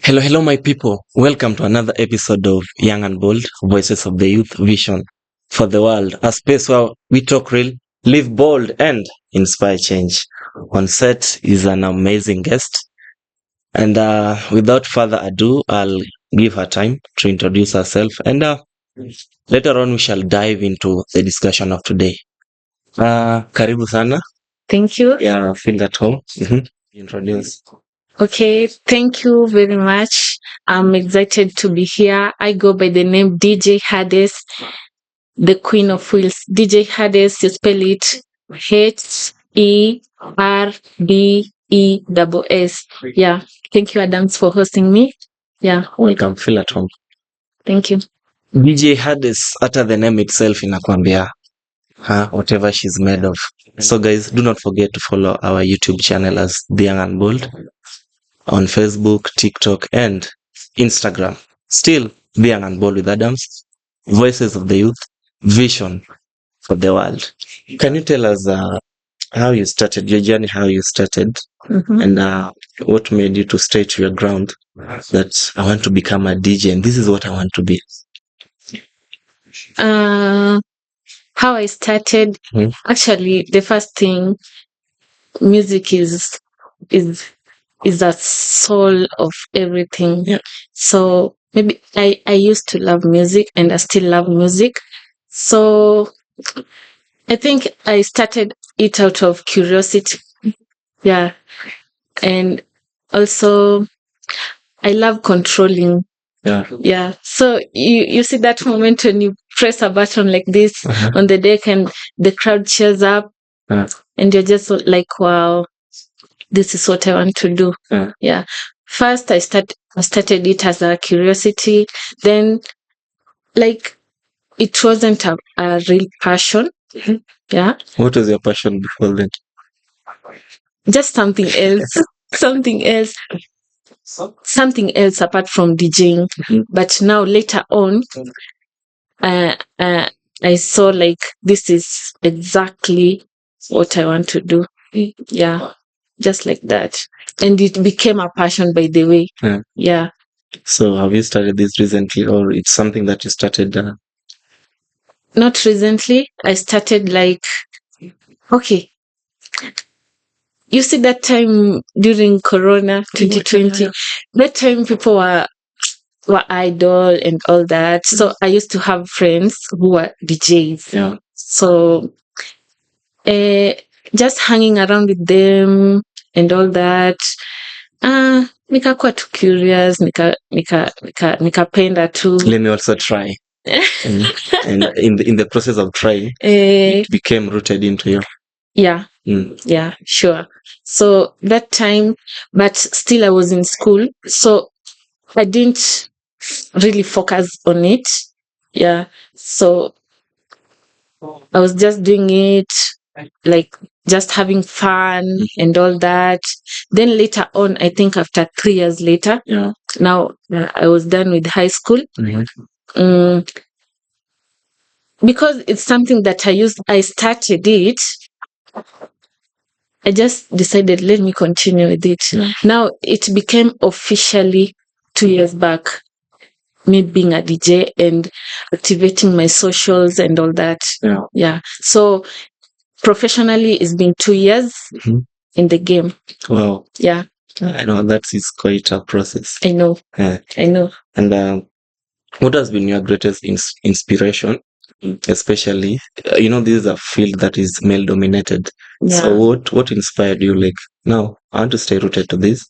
Hello, hello, my people. Welcome to another episode of Young and Bold Voices of the Youth Vision for the World, a space where we talk real, live bold, and inspire change. On set is an amazing guest, and without further ado, I'll give her time to introduce herself, and later on, we shall dive into the discussion of today. Karibu sana. Thank you. Yeah, feel at home. Introduce. Okay, thank you very much. I'm excited to be here. I go by the name DJ Herdess, the Queen of Wheels. DJ Herdess, you spell it Herdess. Yeah, thank you, Adams, for hosting me. Yeah, Welcome, feel at home. thank you. DJ Herdess, hata the name itself inakwambia whatever she's made of. So guys, do not forget to follow our YouTube channel as The Young and Bold on Facebook, TikTok, and Instagram. Still, The Young and Bold with Adams, Voices of the Youth, Vision for the World. Can you tell us how you started, your journey, how you started, and what made you to stay to your ground that I want to become a DJ and this is what I want to be? How I started, actually, the first thing, music is the soul of everything. Yeah. So maybe I used to love music and I still love music. So I think I started it out of curiosity. Yeah. And also I love controlling. Yeah. So you see that moment when you press a button like this on the deck and the crowd cheers up and you're just like, wow, this is what I want to do. Yeah. First I started it as a curiosity. Then like it wasn't a real passion. Yeah. What was your passion before then? Just something else. Something else apart from DJing. But now later on, I saw like this is exactly what I want to do. Yeah, just like that. And it became a passion, by the way. Yeah. So have you started this recently or it's something that you started? Not recently. I started like, okay. You see that time during Corona 2020, that time people were idle and all that. So I used to have friends who were DJs. Yeah. So just hanging around with them and all that. Nikakuwa too curious, nikapenda too. Let me also try. and in the process of trying, it became rooted into you. Yeah. Yeah, sure. So that time, but still I was in school, so I didn't really focus on it. Yeah. So I was just doing it, like just having fun and all that. Then later on, I think after 3 years later, now I was done with high school. Because it's something that I started it, I just decided, let me continue with it. Now it became officially 2 years back, me being a DJ and activating my socials and all that. Yeah. So professionally, it's been 2 years in the game. Wow. Yeah. I know that is quite a process. I know. I know. And what has been your greatest inspiration? Especially, this is a field that is male dominated. Yeah. So what inspired you? Like, no, I want to stay rooted to this.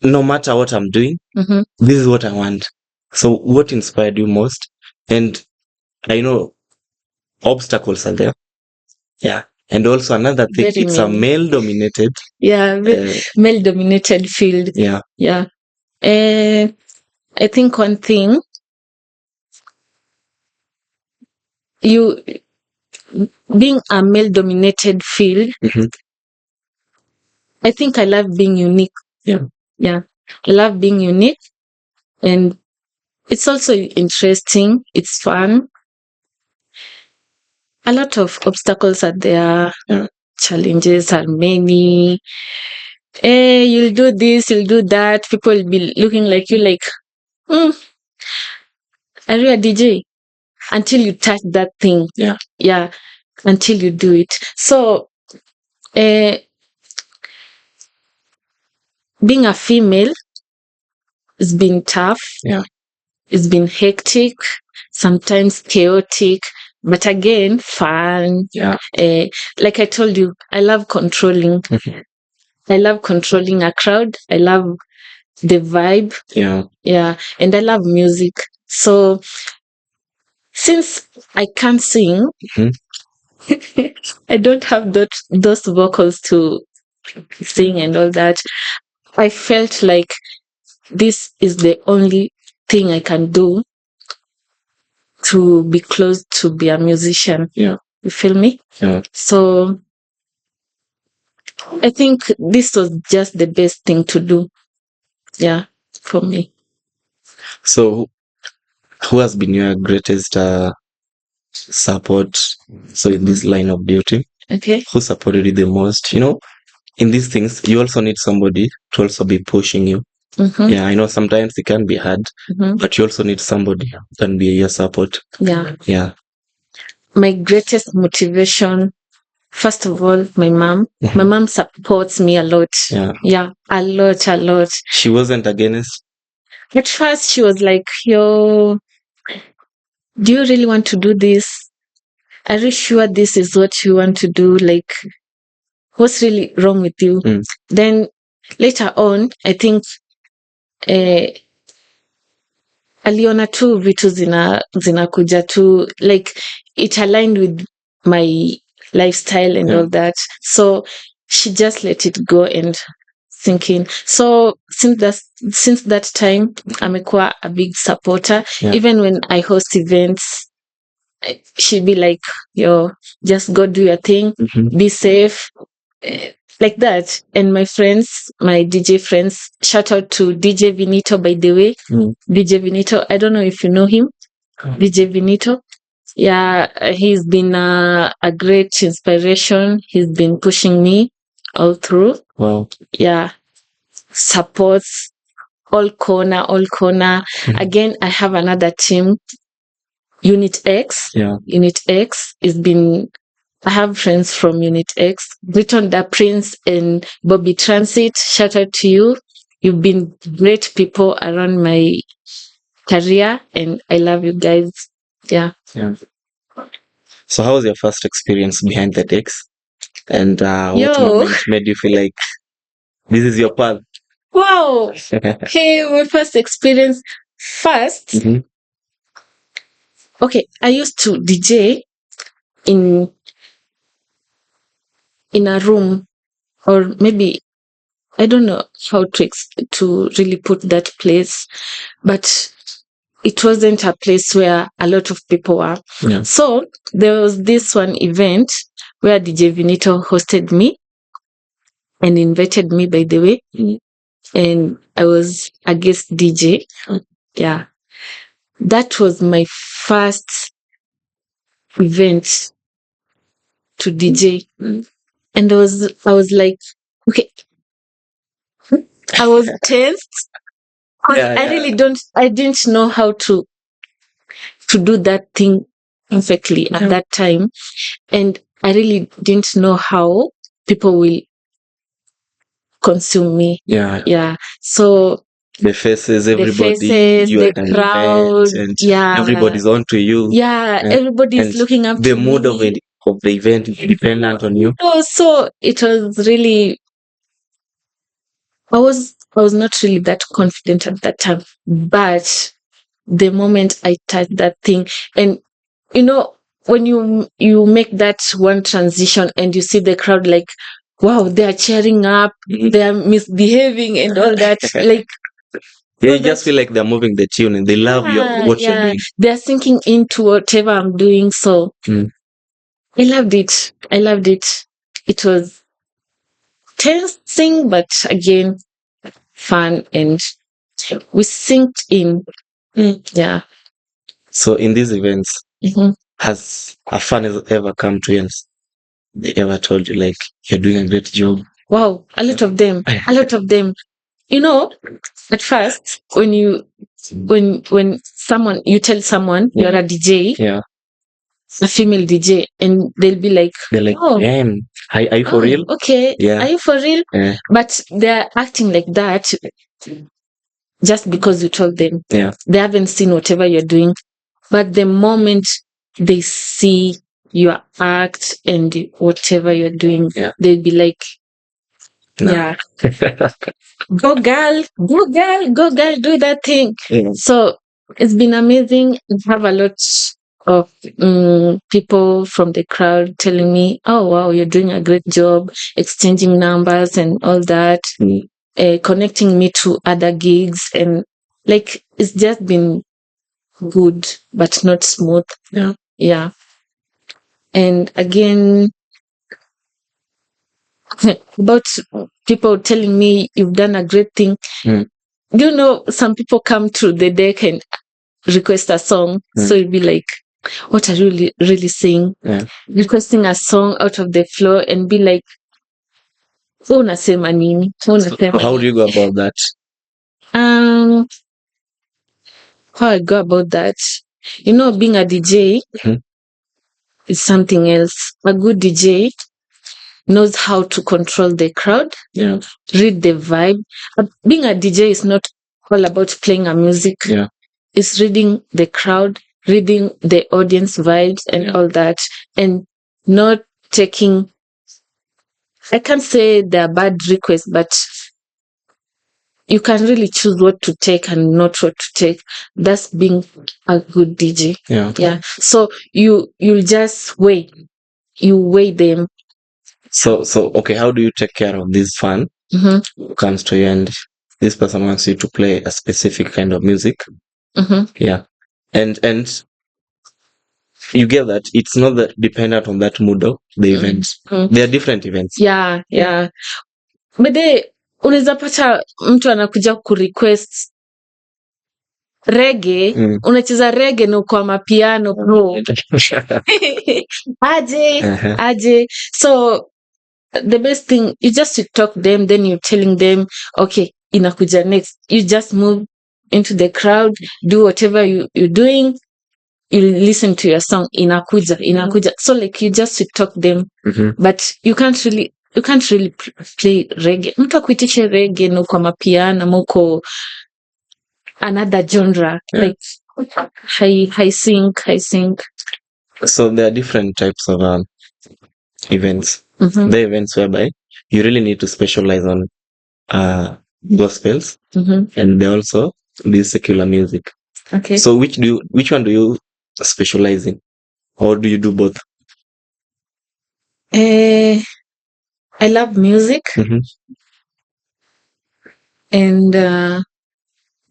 No matter what I'm doing, this is what I want. So what inspired you most? And I know obstacles are there. Yeah. And also another thing, Very it's a male dominated. Yeah, male dominated field. Yeah. Yeah. I think one thing, being a male dominated field, I think I love being unique. Yeah. I love being unique, and it's also interesting. It's fun. A lot of obstacles are there. Challenges are many. you'll do this, you'll do that. People will be looking like you like, are you a DJ? Until you touch that thing. Yeah. Until you do it. So, being a female has been tough. It's been hectic, sometimes chaotic, but again, fun. Like I told you, I love controlling. I love controlling a crowd. I love the vibe. Yeah. And I love music. So since I can't sing, I don't have those vocals to sing and all that. I felt like this is the only thing I can do to be close to be a musician. You feel me? So I think this was just the best thing to do. Yeah, for me. So who has been your greatest support in this line of duty? Okay. Who supported you the most? In these things, you also need somebody to also be pushing you. Yeah, I know sometimes it can be hard, but you also need somebody who can be your support. Yeah. My greatest motivation, first of all, my mom. My mom supports me a lot. Yeah, a lot. She wasn't against? At first, she was like, yo, do you really want to do this? Are you sure this is what you want to do? Like, what's really wrong with you? Then later on, I think aliona tu vitu zinakuja tu, like it aligned with my lifestyle and all that. So she just let it go and sink in. So since that time, amekuwa a big supporter. Even when I host events, she'd be like, yo, just go do your thing, be safe, like that. And my friends, my DJ friends, shout out to DJ Vinito, by the way. DJ Vinito, I don't know if you know him. DJ Vinito. Yeah, he's been a great inspiration. He's been pushing me all through. Wow. Yeah. Supports all corner. Again, I have another team, Unit X. Unit X is been, I have friends from Unit X, Britton Da Prince and Bobby Transit. Shout out to you. You've been great people around my career, and I love you guys. Yeah. So how was your first experience behind the decks? And what moment made you feel like this is your path? Wow. Hey, my first experience. First, okay, I used to DJ in a room, or maybe I don't know how to really put that place, but it wasn't a place where a lot of people were. So there was this one event where DJ Vinito hosted me and invited me, by the way, and I was a guest DJ. Yeah, that was my first event to DJ, and I was like, okay, I was tense. I didn't know how to do that thing perfectly at that time. And I really didn't know how people will consume me. Yeah. So the faces, everybody, you the crowd, and everybody's on to you. Yeah, everybody's looking up to the mood of the event is dependent on you. So it was really, I was not really that confident at that time, but the moment I touched that thing, and when you make that one transition and you see the crowd like, wow, they are cheering up, they are misbehaving and all that, like, you just feel like they're moving the tune and they love what you're doing. They're sinking into whatever I'm doing. So I loved it. It was tensing, but again, fun, and we synced in. Yeah. So in these events, has a fan ever come to you and they ever told you like, you're doing a great job, Wow, a lot of them. A lot of them. You know, at first, when someone, you tell someone you're a DJ, Yeah. a female DJ, and they'll be like, They're like, oh, damn, are you for real? okay, Yeah. are you for real? Yeah. But they're acting like that just because you told them. Yeah. They haven't seen whatever you're doing. But the moment they see your act and whatever you're doing, Yeah. they'll be like, No. yeah, go girl, go girl, go girl, do that thing. Yeah. So it's been amazing. We have a lot of people from the crowd telling me, oh wow, you're doing a great job, exchanging numbers and all that, connecting me to other gigs, and like it's just been good but not smooth. Yeah. And again, about people telling me you've done a great thing. You know, some people come to the deck and request a song. So you'll be like, what are you really saying? Requesting a song out of the floor and be like, unasema nini? Unasema How do you go about that? How I go about that? You know, being a DJ is something else. A good DJ knows how to control the crowd, read the vibe. But being a DJ is not all about playing a music. It's reading the crowd, reading the audience vibes and all that, and not taking, I can't say they're bad requests, but you can really choose what to take and not what to take. That's being a good DJ. Yeah. So you'll just weigh them. So okay, how do you take care of this fan who comes to you and this person wants you to play a specific kind of music? Yeah. And you get that it's not that dependent on that mood of the event. They are different events. Yeah. But unaweza pata mtu anakuja kurequest reggae, unacheza reggae na uko mapiano bro. aje. So the best thing, you just talk them, then you're telling them, okay, inakuja next. You just move into the crowd, do whatever you're doing, you listen to your song, inakuja. So like you just talk them, but you can't really play reggae. Mtu akuitishe reggae na uko mapiano, muko another genre, like high sync. So there are different types of events. The events whereby you really need to specialize on gospels, and they also this secular music. Okay. So which one do you specialize in, or do you do both? I love music, and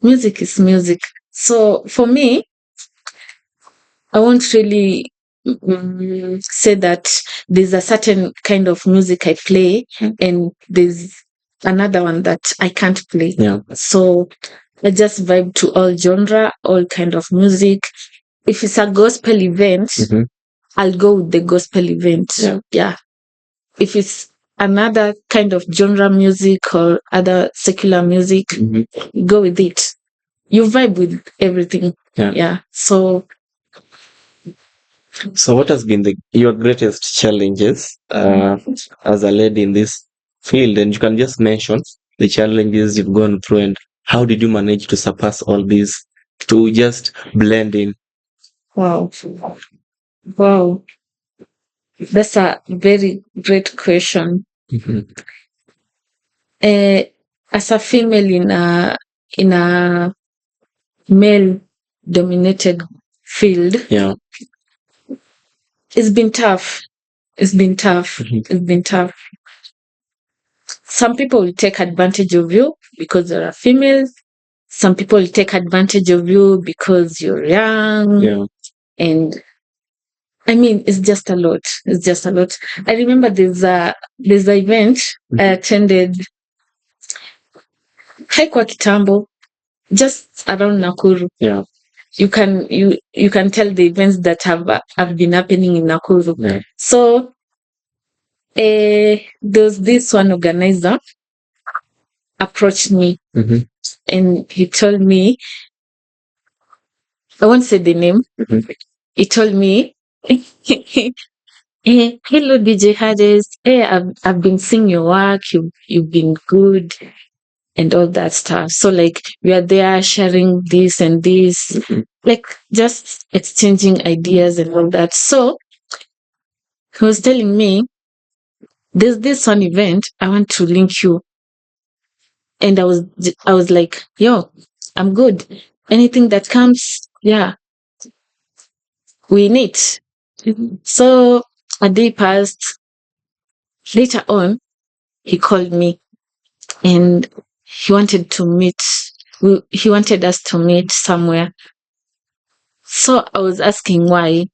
music is music. So for me, I won't really say that there's a certain kind of music I play and there's another one that I can't play. So I just vibe to all genre, all kind of music. If it's a gospel event, I'll go with the gospel event. Yeah. If it's another kind of genre music or other secular music, go with it. You vibe with everything. Yeah. So what has been your greatest challenges as a lady in this field? And you can just mention the challenges you've gone through and how did you manage to surpass all these to just blend in? Wow. That's a very great question. As a female in a male dominated field, it's been tough. It's been tough. Some people will take advantage of you because you're a female. Some people will take advantage of you because you're young. And I mean, it's just a lot. I remember there's an event I attended, haikuwa kitambo, just around Nakuru. You can tell the events that have been happening in Nakuru. So There's this one organizer approached me and he told me, I won't say the name. He told me, hello DJ Herdess. I've been seeing your work. You've been good and all that stuff. So like we are there sharing this and this, like just exchanging ideas and all that. So he was telling me, there's this one event, I want to link you. And I was like, yo, I'm good. Anything that comes, yeah, we need. So a day passed. Later on, he called me and he wanted to meet. He wanted us to meet somewhere. So I was asking why.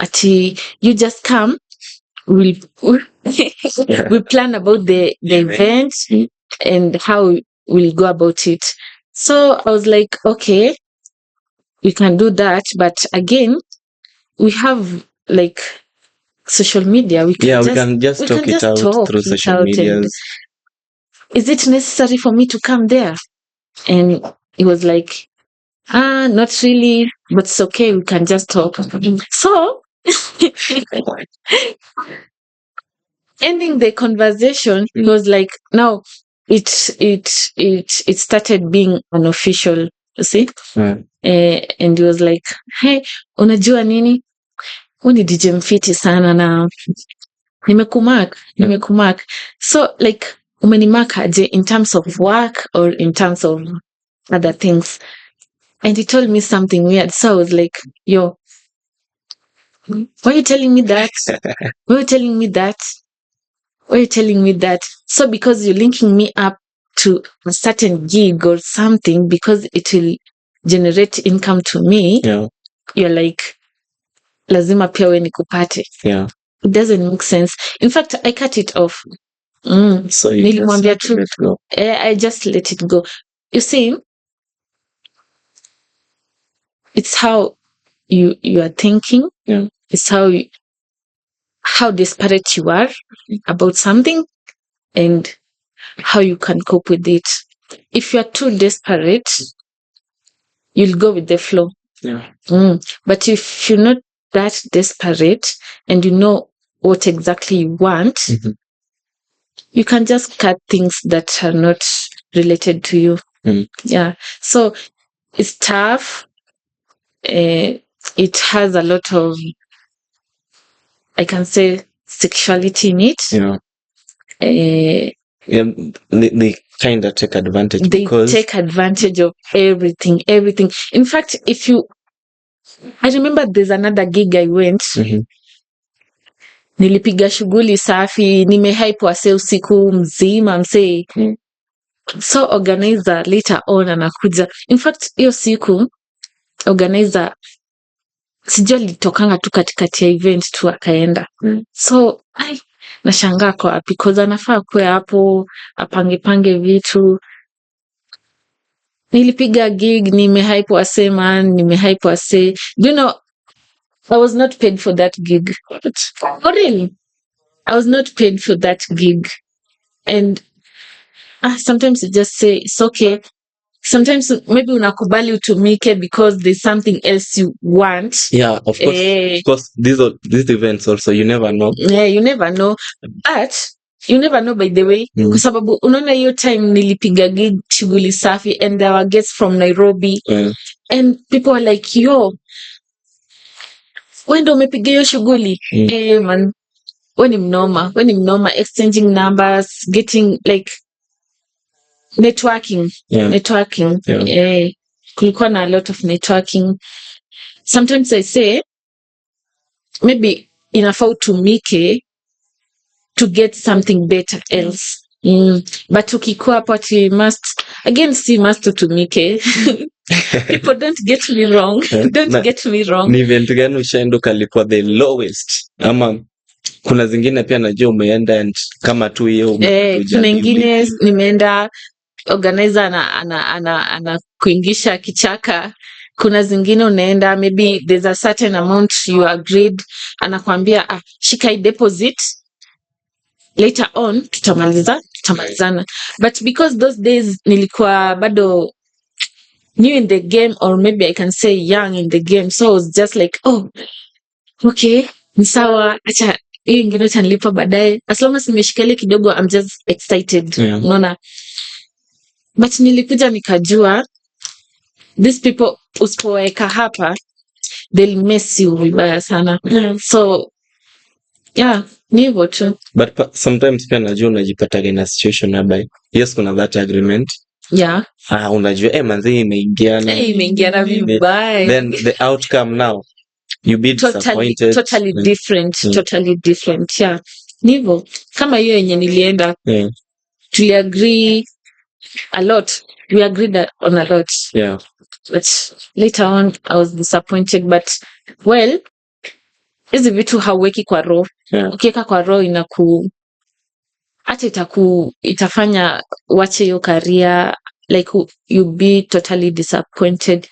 Ati, you just come. We plan about the event and how we'll go about it. So I was like, okay, we can do that. But again, we have like social media. We can just talk it out through social media. Is it necessary for me to come there? And he was like, not really, but it's okay. We can just talk. So ending the conversation, he was like, no, it started being unofficial, you see? And he was like, hey, unajua nini? Uni DJ mfiti sana na nimekumark. So like, umenimark aje in terms of work or in terms of other things? And he told me something weird. So I was like, yo, why are you telling me that? Why are you telling me that? Why are you telling me that? So because you're linking me up to a certain gig or something because it will generate income to me, you're like, lazima pia we nikupate. Yeah. It doesn't make sense. In fact, I cut it off. So you just let it go. I just let it go. You see, it's how you are thinking. Yeah. It's how desperate you are about something and how you can cope with it. If you're too desperate, you'll go with the flow. Yeah. But if you're not that desperate and you know what exactly you want, you can just cut things that are not related to you. Yeah. So it's tough. It has a lot of, I can say, sexuality in it. Yeah. They kind of take advantage. They take advantage of everything. In fact, I remember there's another gig I went. Nilipiga shughuli safi, nimehype wase usiku mzima msee. So organizer later on anakuja. In fact, hiyo siku organizer sijua litokanga tu katikati ya event tu akaenda. So nashangaa kwa wapi because anafaa kuwa hapo apange vitu. Nilipiga gig, nimehype wase man, nimehype wase. Do you know, I was not paid for that gig. Oh, really? I was not paid for that gig. And sometimes you just say, it's okay. Sometimes maybe unakubali utumike because there's something else you want. Yeah, of course. Of course, these events also, you never know. Yeah, you never know. But you never know, by the way. Kwa sababu unaona hiyo time nilipiga gig shughuli safi and there were guests from Nairobi. And people were like, yo, wewe ndio umepiga hiyo shughuli? Man, wewe ni mnoma, exchanging numbers, getting like networking. Kulikuwa na a lot of networking. Sometimes I say maybe inafaa utumike to get something better else. But ukikuwa hapo ati must utumike. People don't get me wrong. Get me wrong. Ni event gani ushaenda kalikuwa the lowest? Ama kuna zingine pia najua umeenda and kama tu hiyo kuna nyingine nimeenda organizer ana kuingisha kichaka. Kuna zingine unaenda maybe there's a certain amount you agreed, anakuambia shika deposit later on tutamalizana. But because those days nilikuwa bado new in the game, or maybe I can say young in the game, so I was just like, oh, okay, ni sawa, acha hiyo ingine utanilipa baadaye, as long as nimeshikele kidogo, I'm just excited. Unaona, but nilikuja nikajua these people usipoweka hapa they'll mess you vibaya sana. So yeah, ni hivyo tu. But sometimes pia najua unajipata in a situation whereby yes kuna that agreement, yeah, unajua manzi imeingiana vibaya, then the outcome now you be disappointed. Totally different. Totally different. Yeah, ni hivyo. Kama hiyo yenye nilienda, tuliagree a lot. We agreed on a lot. Yeah. But later on I was disappointed, but well, hizi vitu hauweki kwa roho. Ukiweka kwa roho hata itafanya wache your career, like you be totally disappointed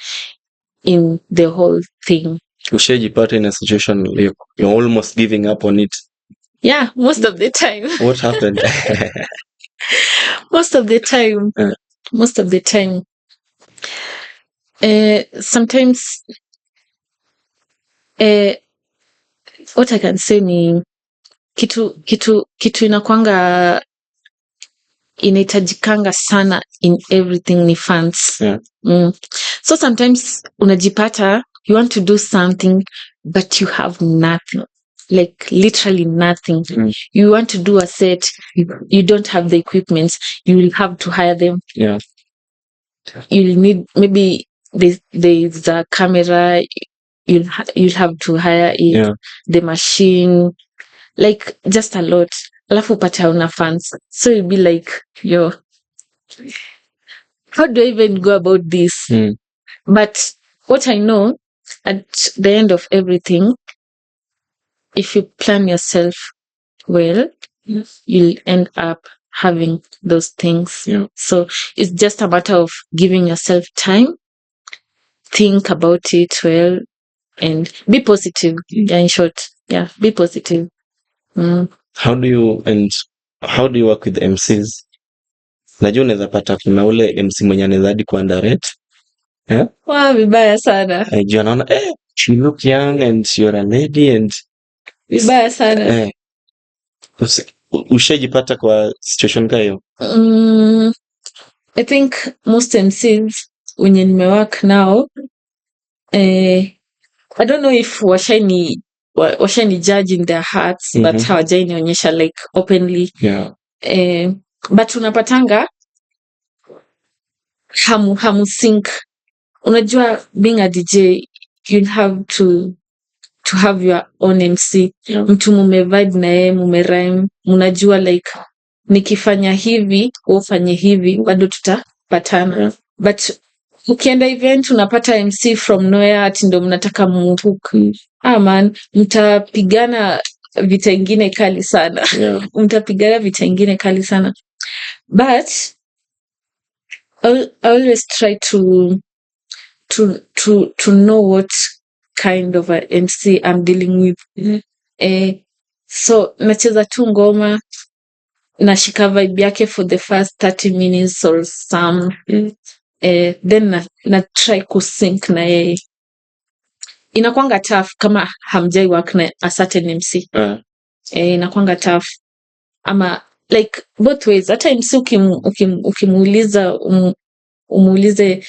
in the whole thing. Ushajipata in a situation you're almost giving up on it? Yeah, most of the time. What happened? Most of the time. Most of the time. Sometimes what I can say ni kitu inakwanga inahitajikanga sana in everything ni funds. So sometimes unajipata you want to do something but you have nothing, like literally nothing. You want to do a set, you don't have the equipment, you will have to hire them. You'll need, maybe there's a camera, you'll have to hire it, the machine, like just a lot. Alafu upate hauna funds, so you'll be like, yo, how do I even go about this? But what I know, at the end of everything, if you plan yourself well, you'll end up having those things. So it's just a matter of giving yourself time, think about it well, and be positive. In short, be positive. How do you work with MCs? Najua unaweza pata kuna ule MC mwenye anaweza hadi kuandarate. Vibaya sana. Najua anaona you look young and you're a lady and vibaya sana. Ushajipata kwa situation kama hiyo? I think most MCs wenye nimework now, I don't know if washani judge in their hearts, but hawajanionyesha like openly. But unapatanga hamu sync. Unajua being a DJ, you have to have your own MC. Mtu mume vibe na yeye, mume rhyme, mnajua like nikifanya hivi ufanye hivi, bado tutapatana. But ukienda event unapata MC from nowhere, ati ndo mnataka mhook. Man, mtapigana vita ingine kali sana. Mtapigana vita ingine kali sana. But I always try to know what kind of a MC I'm dealing with. So nacheza tu ngoma, nashika vibe yake for the first 30 minutes or some. Then na try kusync na yeye. Inakuanga tough kama hamjai work na a certain MC. Inakuanga tough. Ama like both ways. Hata MC ukimuuliza umuulize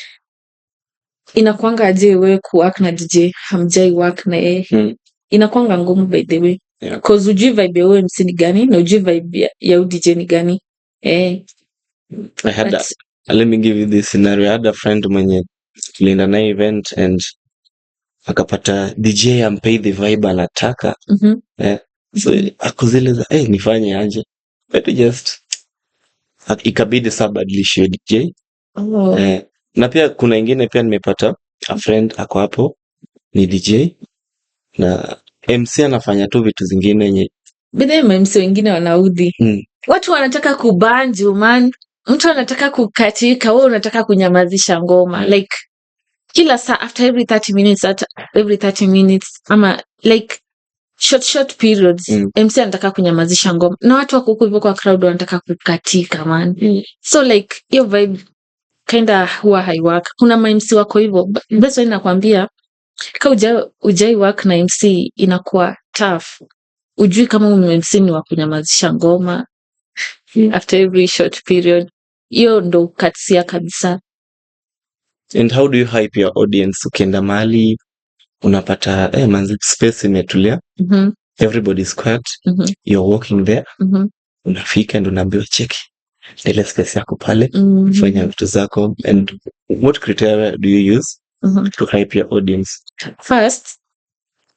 inakuanga aje wewe kuwork na DJ hamjai work na yeye. Inakuanga ngumu by the way. Cause ujui vibe ya MC ni gani na ujui vibe ya DJ ni gani. Let me give you this scenario. I had a friend mwenye tulienda na event and akapata DJ ampay the vibe anataka. So akuzileza nifanye aje, but just ikabidi sabadilishwe DJ. Na pia kuna ingine pia nimepata a friend ako hapo ni DJ na MC anafanya tu vitu zingine yenye bidhaa MC wengine wanaudhi. Watu wanataka kubanju man, mtu anataka kukatika, wewe unataka kunyamazisha ngoma like kila saa after every 30 minutes ama like short periods MC anataka kunyamazisha ngoma na watu wako huko hivyo kwa crowd wanataka kukatika man. So like hiyo vibe kinda huwa haiwork. Kuna MC wako hivyo, that's why nakwambia kama ujai work na MC inakuwa tough. Ujui kama MC ni wa kunyamazisha ngoma after every short period. Hiyo ndo katsia kabisa. And how do you hype your audience? Ukienda mahali unapata manzi space imetulia, everybody's quiet, you're walking there, unafika and unaambiwa cheki ile space yako pale, fanya vitu zako. And what criteria do you use to hype your audience? First,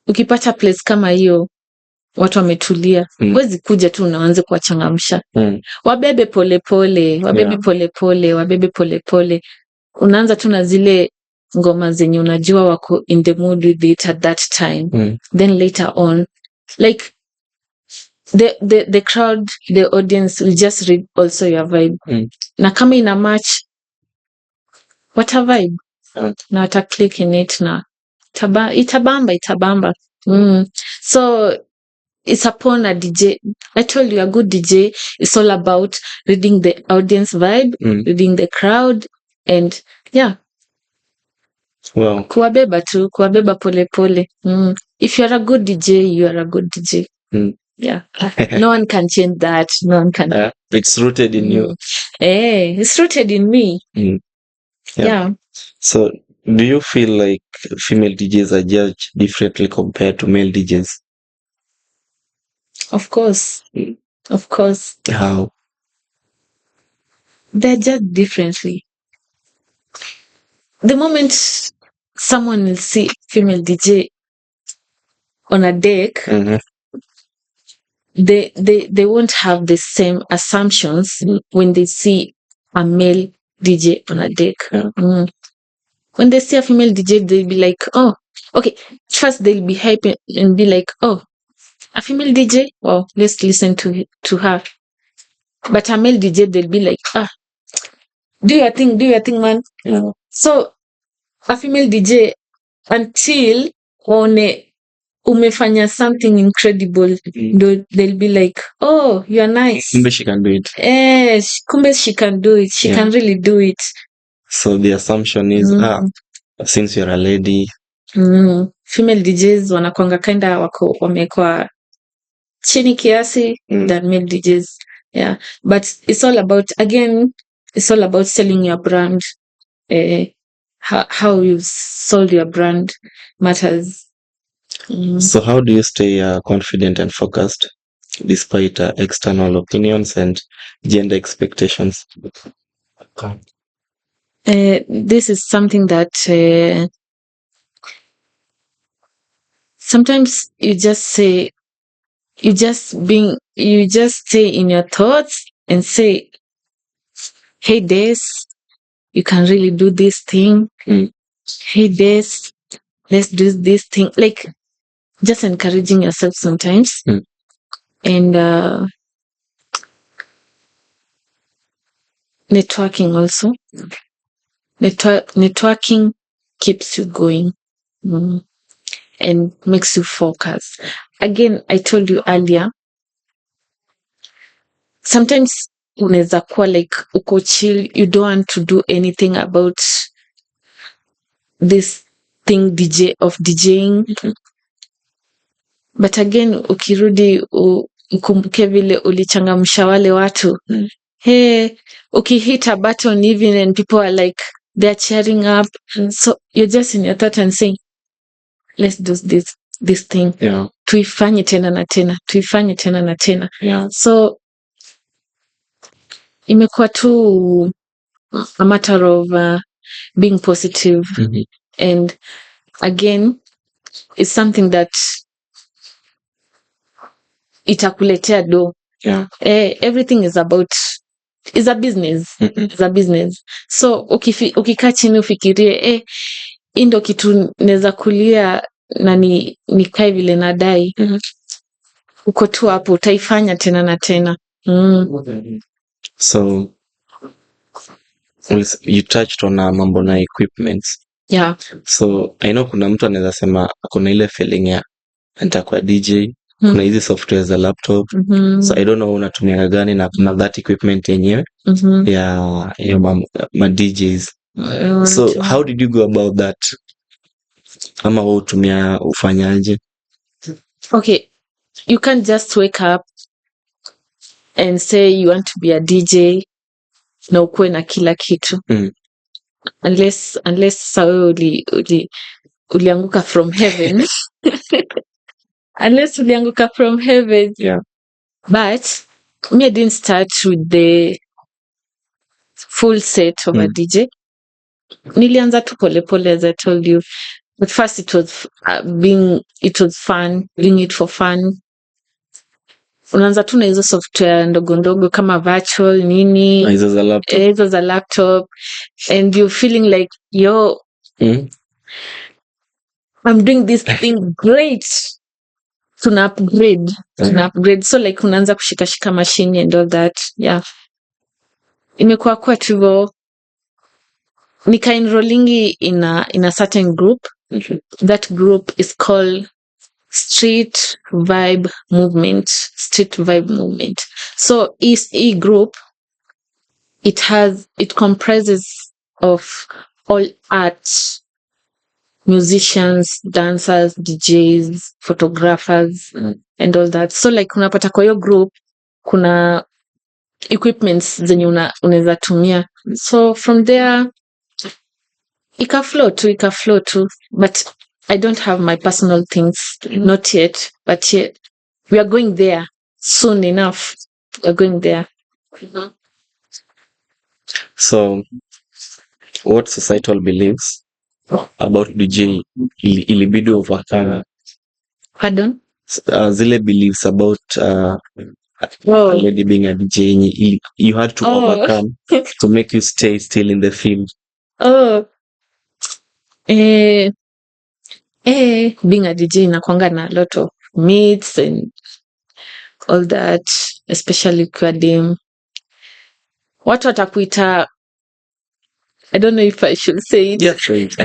ukipata place kama hiyo watu wametulia, huwezi kuja tu unaanza kuwachangamsha. Wabebe polepole, wabebe polepole. Unaanza tu na zile ngoma zenye unajua wako in the mood with it at that time. Then later on, like the crowd, the audience will just read also your vibe. Na kama ina match, what a vibe. Na wata click in it na itabamba. So it's upon a DJ. I told you, a good DJ is all about reading the audience vibe, reading the crowd, and yeah. Well, kuwabeba pole. If you're a good DJ, you are a good DJ. Yeah. No one can change that. No one can. It's rooted in you. It's rooted in me. Yeah. So, do you feel like female DJs are judged differently compared to male DJs? Of course. How? They're judged differently. The moment someone will see female DJ on a deck, they won't have the same assumptions when they see a male DJ on a deck. When they see a female DJ, they'll be like, oh, okay. First, they'll be hyping and be like, oh, a female DJ? Well, let's listen to her. But a male DJ, they'll be like, do your thing, man. So, a female DJ, until umefanya something incredible, they'll be like, oh, you're nice. Kumbe she can do it. Kumbe she can do it. She can really do it. So the assumption is, since you're a lady, female DJs wanakuanga kinda wamekwa chini kiasi than male DJs. Yeah. But it's all about selling your brand. How you sold your brand matters. So how do you stay confident and focused despite external opinions and gender expectations? This is something that sometimes you just stay in your thoughts and say, hey Des, you can really do this thing. Hey Des, let's do this thing. Like just encouraging yourself sometimes. And networking also. Networking keeps you going and makes you focus. Again, I told you earlier, sometimes unaweza kuwa like uko chill, you don't want to do anything about this thing of DJing. But again, ukirudi ukumbuke vile ulichangamsha wale watu. Hey, ukihit a button even and people are like, they're cheering up. So you're just in your thought and saying, let's do this thing. Yeah. Tuifanye tena na tena. Yeah. So imekuwa tu a matter of being positive. And again, it's something that itakuletea do. Yeah. Everything is a business. It's a business. So ukikaa chini ufikirie hii ndo kitu naweza kulia na nikae vile nadai. Uko tu hapo utaifanya tena na tena. So you touched on mambo na equipments. Yeah. So I know kuna mtu anaweza sema kuna ile feeling ya nitakuwa DJ. Kuna hizi software za laptop. So I don't know unatumia gani na kuna that equipment yenyewe ya ma DJs. So how did you go about that? Ama wewe ufanyaje? Okay, you can't just wake up and say you want to be a DJ na ukuwe na kila kitu. Unless sasa wewe ulianguka from heaven. Unless ulianguka from heaven. Yeah. But me, I didn't start with the full set of a DJ. Nilianza tu pole, as I told you. But first it was fun, doing it for fun. Unaanza tu na hizo software ndogo kama virtual nini, hizo za laptop, and you feeling like I'm doing this thing great. Tuna upgrade. So like unaanza kushika machine and all that. Yeah. Imekuwa kwa hivyo nika enrolling in a certain group. That group is called Street Vibe Movement. So e group, it comprises of all arts, musicians, dancers, DJs, photographers, and all that. So like unapata kwa hiyo group kuna equipments zenye unaweza tumia. So from there ika flow too, but I don't have my personal things, not yet, but yet we are going there soon enough. We are going there. So what societal beliefs about DJ ilibidi overcome? Pardon? Zile beliefs about already being a DJ you had to overcome to make you stay still in the field. Being a DJ inakuanga na a lot of myths and all that, especially kwa dem. Watu watakuita, I don't know if I should say it. Yes, right.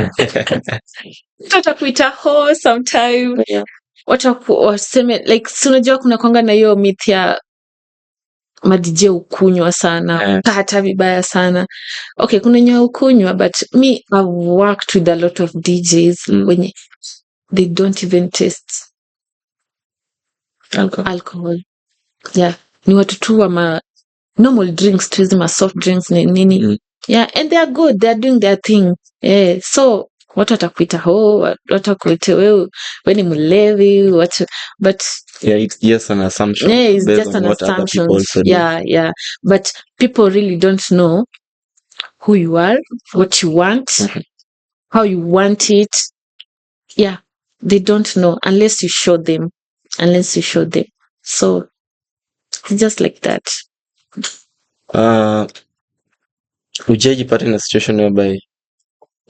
Watakuita ho sometime. Yeah. Waseme like unajua kuna kwanga na hiyo myth ya madj ukunywa sana, hata vibaya sana. Okay, kuna nyo ukunywa, but me I've worked with a lot of DJs when they don't even taste alcohol. Yeah, ni watu tu wa normal drinks, tu soft drinks nini. Yeah, and they are good, they are doing their thing. So watu watakuita watu wakuite wewe ni mlevi, but yeah, it's just an assumption. Yeah, it's just an assumption. Yeah. But people really don't know who you are, what you want, how you want it. Yeah, they don't know unless you show them. So it's just like that. Ujajipata in a situation whereby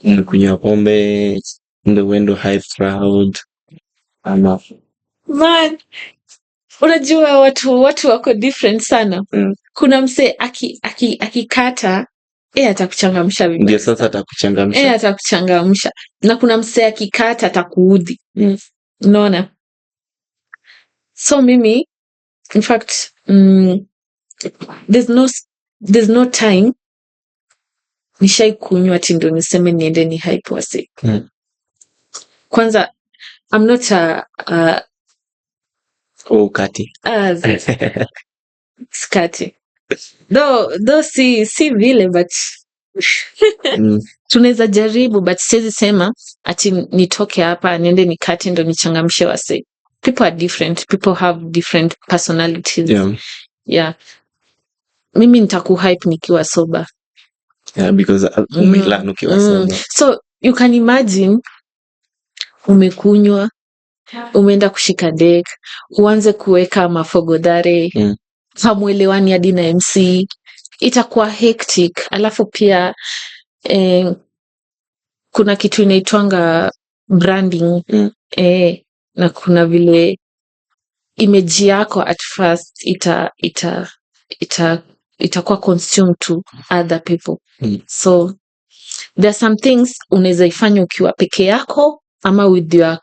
kunywa pombe in the window high crowd ama man, unajua watu wako different sana. Kuna mse akikata atakuchangamsha vibaya. Ndio sasa atakuchangamsha. Atakuchangamsha. Na kuna mse akikata atakuudhi. Unaona? So mimi, in fact, there's no time nishai kunywa ati ndo niseme niende ni hype wase. Kwanza I'm not kati. Skati. Though si vile, but tunaweza jaribu, but siwezi sema ati nitoke hapa niende nikati ndo nichangamshe wase. People are different. People have different personalities. Yeah. Mimi nitakuhype nikiwa sober. Yeah, because umelearn ukiwa sober. So you can imagine umekunywa, umeenda kushika deck, uanze kuweka mafogodare, hamuelewani hadi na MC, itakuwa hectic. Alafu pia kuna kitu inaitwanga branding. Na kuna vile image yako at first itakuwa consumed to other people. So there are some things unaweza ifanya ukiwa peke yako ama with your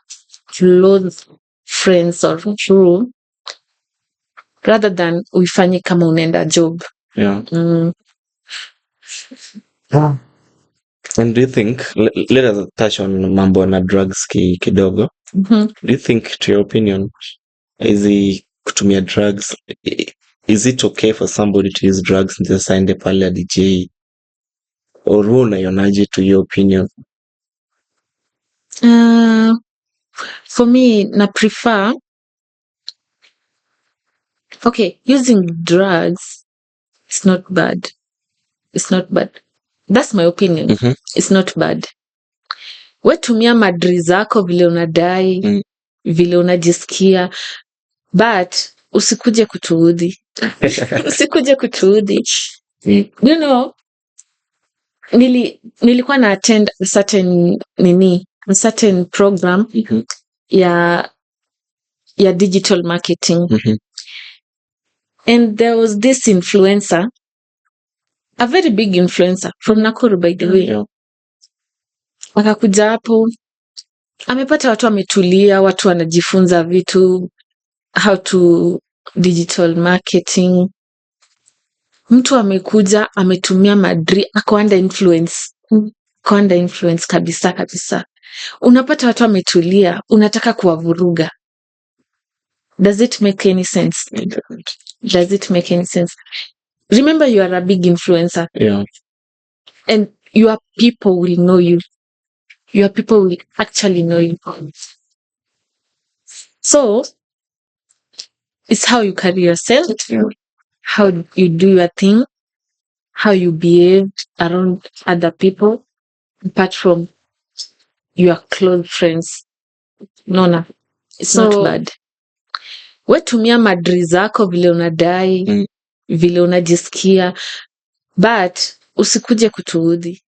close friends or true, rather than uifanye kama unaenda job. Yeah. And do you think, let us touch on mambo na drugs kidogo. Do you think, to your opinion, kutumia drugs, is it okay for somebody to use drugs and just aende pale ya DJ? Or wewe unaionaje, to your opinion? For me, na prefer, okay, using drugs, it's not bad. It's not bad. That's my opinion. It's not bad. We tumia madri zako vile unadai, vile unajisikia, but usikuje kutuudhi. Usikuje kutuudhi. You know, nilikuwa na attend a certain program ya digital marketing. And there was this influencer, a very big influencer from Nakuru, by the way. Akakuja hapo, amepata watu wametulia, watu wanajifunza vitu, how to digital marketing. Mtu amekuja, ametumia madri, ako under influence kabisa. Unapata watu wametulia, unataka kuwavuruga. Does it make any sense? Does it make any sense? Remember, you are a big influencer. Yeah. And your people will know you. Your people will actually know you. So, it's how you carry yourself, how you do your thing, how you behave around other people, apart from your close friends. No, it's not bad. We tumia madri zako vile unadai, vile unajisikia, but usikuje kutuudhi.